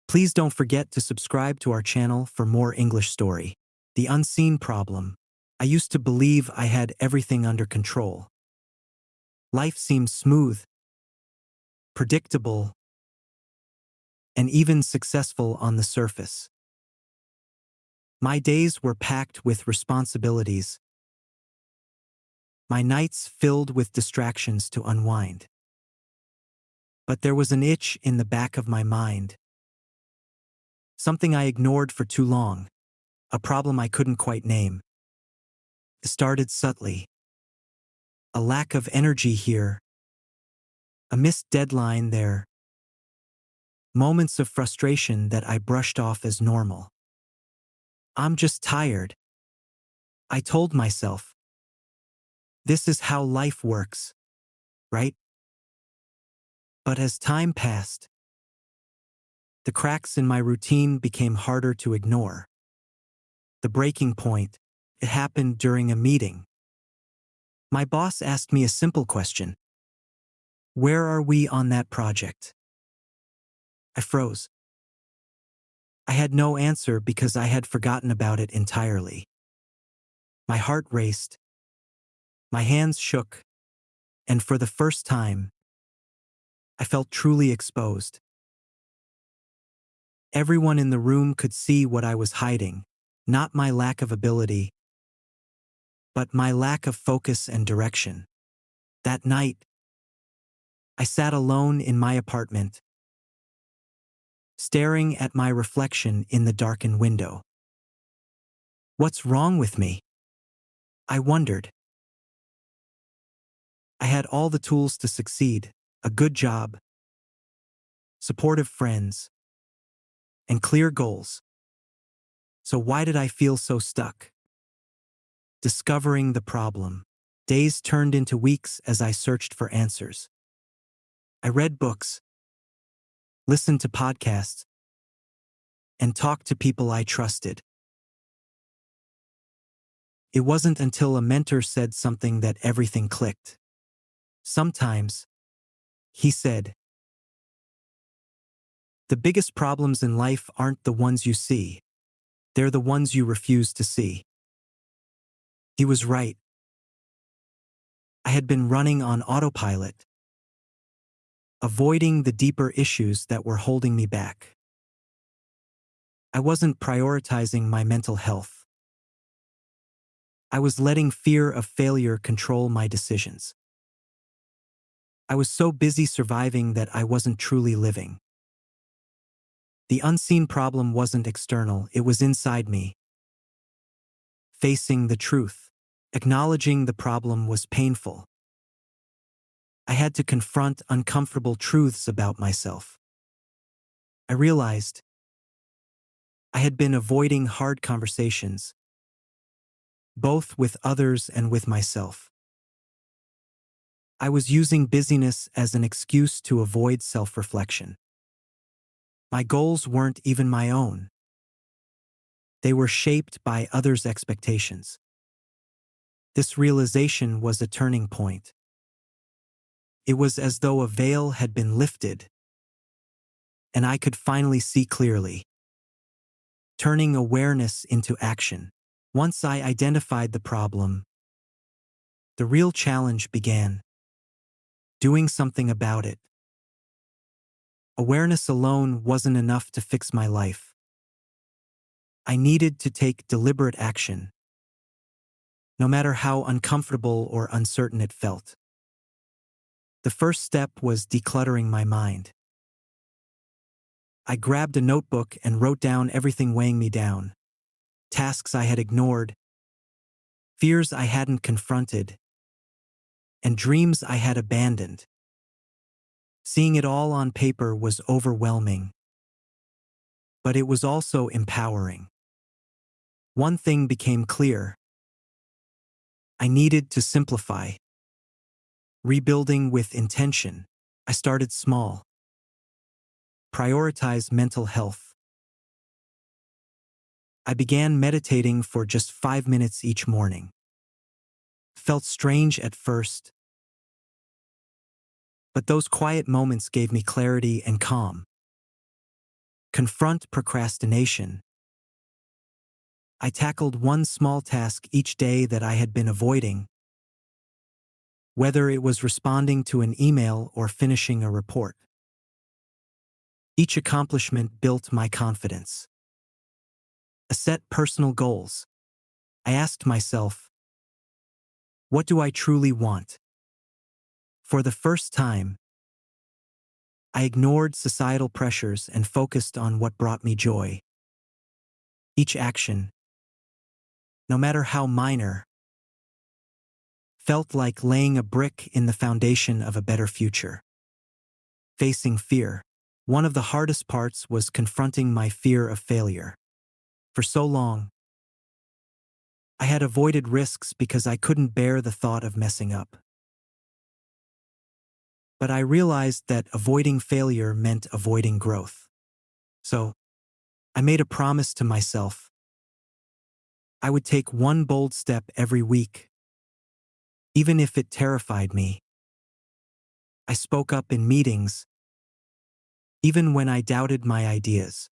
Please don't forget to subscribe to our channel for more English story. The unseen problem. I used to believe I had everything under control. Life seemed smooth, predictable, and even successful on the surface. My days were packed with responsibilities, my nights filled with distractions to unwind. But there was an itch in the back of my mind, something I ignored for too long, a problem I couldn't quite name. It started subtly. A lack of energy here, a missed deadline there, moments of frustration that I brushed off as normal. I'm just tired, I told myself. This is how life works, right? But as time passed, the cracks in my routine became harder to ignore. The breaking point, it happened during a meeting. My boss asked me a simple question. Where are we on that project? I froze. I had no answer because I had forgotten about it entirely. My heart raced. My hands shook. And for the first time, I felt truly exposed. Everyone in the room could see what I was hiding, not my lack of ability, but my lack of focus and direction. That night, I sat alone in my apartment, staring at my reflection in the darkened window. What's wrong with me? I wondered. I had all the tools to succeed, a good job, supportive friends, and clear goals. So why did I feel so stuck? Discovering the problem. Days turned into weeks as I searched for answers. I read books, listened to podcasts, and talked to people I trusted. It wasn't until a mentor said something that everything clicked. Sometimes, he said, the biggest problems in life aren't the ones you see. They're the ones you refuse to see. He was right. I had been running on autopilot, avoiding the deeper issues that were holding me back. I wasn't prioritizing my mental health. I was letting fear of failure control my decisions. I was so busy surviving that I wasn't truly living. The unseen problem wasn't external, it was inside me. Facing the truth, acknowledging the problem was painful. I had to confront uncomfortable truths about myself. I realized I had been avoiding hard conversations, both with others and with myself. I was using busyness as an excuse to avoid self-reflection. My goals weren't even my own. They were shaped by others' expectations. This realization was a turning point. It was as though a veil had been lifted, and I could finally see clearly. Turning awareness into action. Once I identified the problem, the real challenge began. Doing something about it. Awareness alone wasn't enough to fix my life. I needed to take deliberate action, no matter how uncomfortable or uncertain it felt. The first step was decluttering my mind. I grabbed a notebook and wrote down everything weighing me down. Tasks I had ignored, fears I hadn't confronted, and dreams I had abandoned. Seeing it all on paper was overwhelming, but it was also empowering. One thing became clear. I needed to simplify. Rebuilding with intention. I started small. Prioritize mental health. I began meditating for just 5 minutes each morning. Felt strange at first, but those quiet moments gave me clarity and calm. confront procrastination. I tackled one small task each day that I had been avoiding, whether it was responding to an email or finishing a report. Each accomplishment built my confidence. I set personal goals. I asked myself, what do I truly want? For the first time, I ignored societal pressures and focused on what brought me joy. Each action, no matter how minor, felt like laying a brick in the foundation of a better future. Facing fear. One of the hardest parts was confronting my fear of failure. For so long, I had avoided risks because I couldn't bear the thought of messing up. But I realized that avoiding failure meant avoiding growth. So, I made a promise to myself. I would take one bold step every week, even if it terrified me. I spoke up in meetings, even when I doubted my ideas.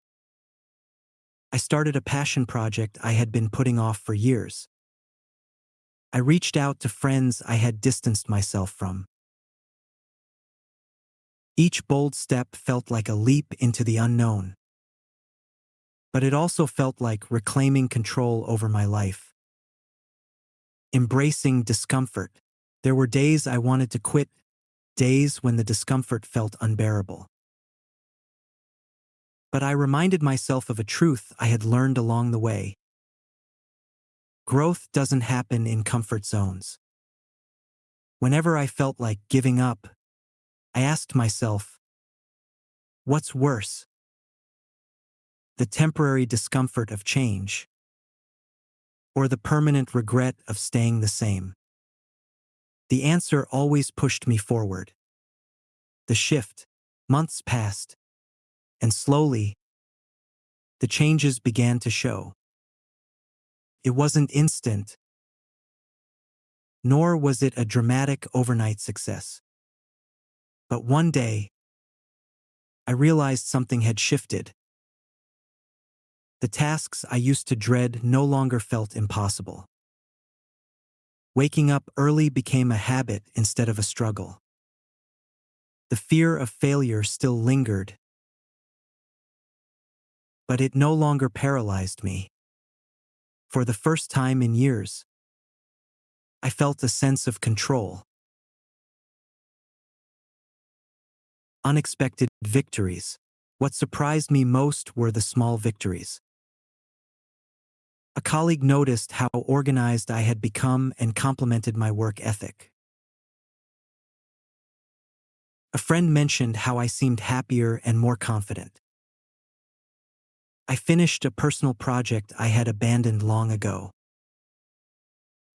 I started a passion project I had been putting off for years. I reached out to friends I had distanced myself from. Each bold step felt like a leap into the unknown. But it also felt like reclaiming control over my life. Embracing discomfort. There were days I wanted to quit, days when the discomfort felt unbearable. But I reminded myself of a truth I had learned along the way. Growth doesn't happen in comfort zones. Whenever I felt like giving up, I asked myself, what's worse? The temporary discomfort of change, or the permanent regret of staying the same? The answer always pushed me forward. The shift. Months passed, and slowly, the changes began to show. It wasn't instant, nor was it a dramatic overnight success. But one day, I realized something had shifted. The tasks I used to dread no longer felt impossible. Waking up early became a habit instead of a struggle. The fear of failure still lingered, but it no longer paralyzed me. For the first time in years, I felt a sense of control. Unexpected victories. What surprised me most were the small victories. A colleague noticed how organized I had become and complimented my work ethic. A friend mentioned how I seemed happier and more confident. I finished a personal project I had abandoned long ago.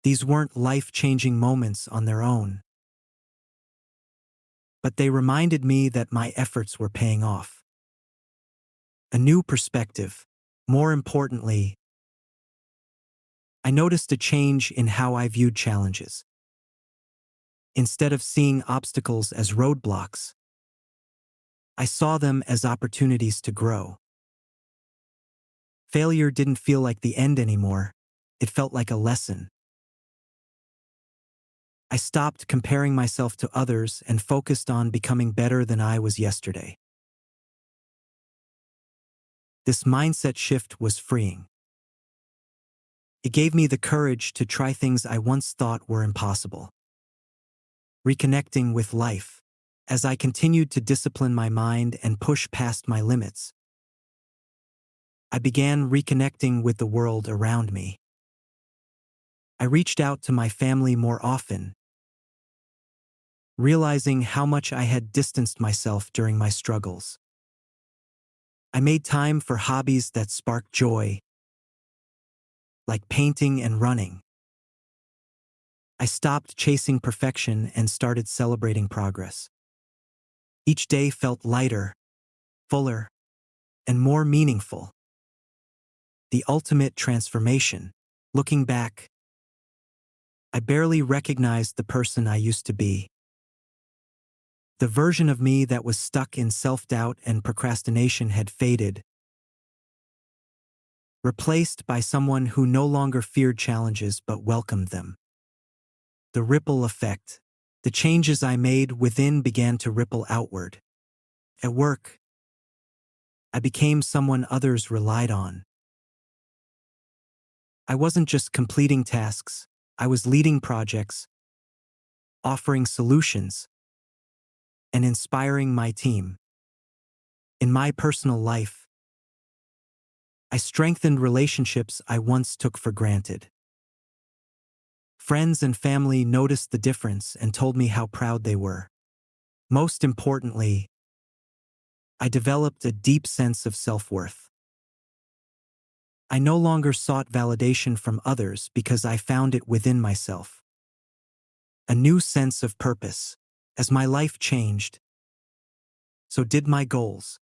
These weren't life-changing moments on their own, but they reminded me that my efforts were paying off. A new perspective. More importantly, I noticed a change in how I viewed challenges. Instead of seeing obstacles as roadblocks, I saw them as opportunities to grow. Failure didn't feel like the end anymore. It felt like a lesson. I stopped comparing myself to others and focused on becoming better than I was yesterday. This mindset shift was freeing. It gave me the courage to try things I once thought were impossible. Reconnecting with life. As I continued to discipline my mind and push past my limits, I began reconnecting with the world around me. I reached out to my family more often, realizing how much I had distanced myself during my struggles. I made time for hobbies that sparked joy, like painting and running. I stopped chasing perfection and started celebrating progress. Each day felt lighter, fuller, and more meaningful. The ultimate transformation. Looking back, I barely recognized the person I used to be. The version of me that was stuck in self-doubt and procrastination had faded, replaced by someone who no longer feared challenges but welcomed them. The ripple effect. The changes I made within began to ripple outward. At work, I became someone others relied on. I wasn't just completing tasks, I was leading projects, offering solutions, and inspiring my team. In my personal life, I strengthened relationships I once took for granted. Friends and family noticed the difference and told me how proud they were. Most importantly, I developed a deep sense of self-worth. I no longer sought validation from others because I found it within myself. A new sense of purpose. As my life changed, so did my goals.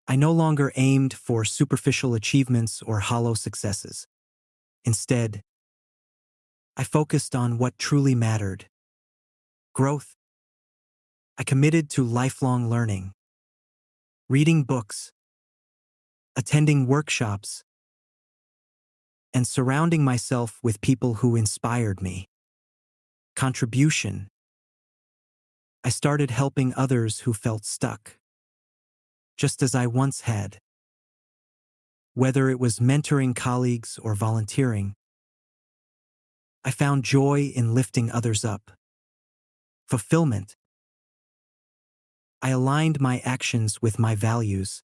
I no longer aimed for superficial achievements or hollow successes. Instead, I focused on what truly mattered. Growth. I committed to lifelong learning, reading books, attending workshops, and surrounding myself with people who inspired me. Contribution. I started helping others who felt stuck, just as I once had. Whether it was mentoring colleagues or volunteering, I found joy in lifting others up. Fulfillment. I aligned my actions with my values,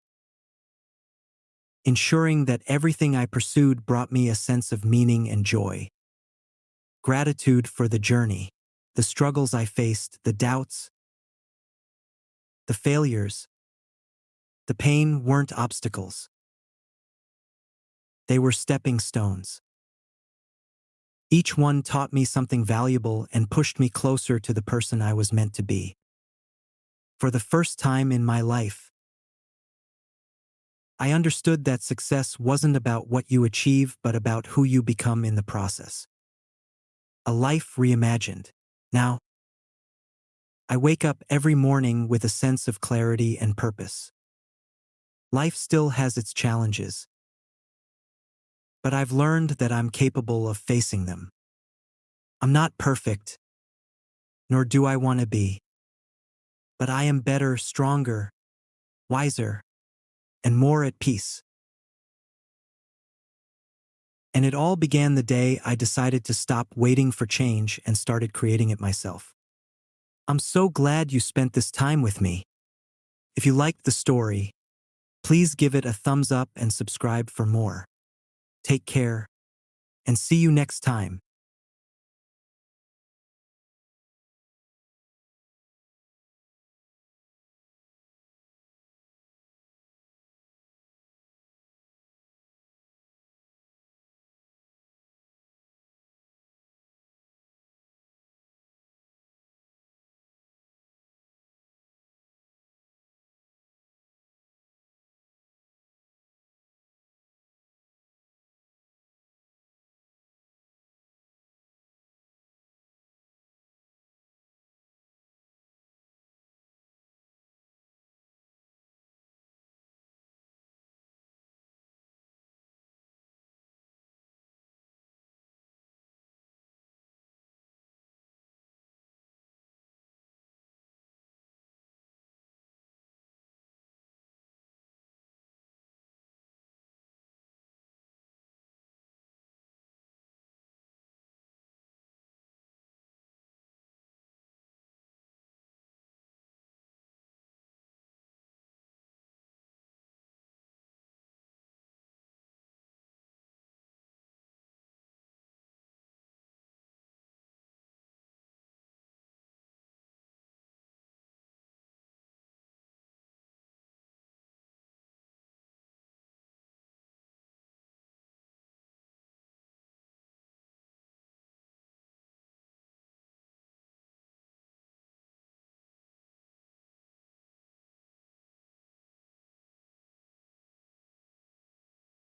ensuring that everything I pursued brought me a sense of meaning and joy. Gratitude for the journey, the struggles I faced, the doubts, the failures. The pain weren't obstacles. They were stepping stones. Each one taught me something valuable and pushed me closer to the person I was meant to be. For the first time in my life, I understood that success wasn't about what you achieve but about who you become in the process. A life reimagined. Now, I wake up every morning with a sense of clarity and purpose. Life still has its challenges, but I've learned that I'm capable of facing them. I'm not perfect, nor do I want to be, but I am better, stronger, wiser, and more at peace. And it all began the day I decided to stop waiting for change and started creating it myself. I'm so glad you spent this time with me. If you liked the story, please give it a thumbs up and subscribe for more. Take care, and see you next time.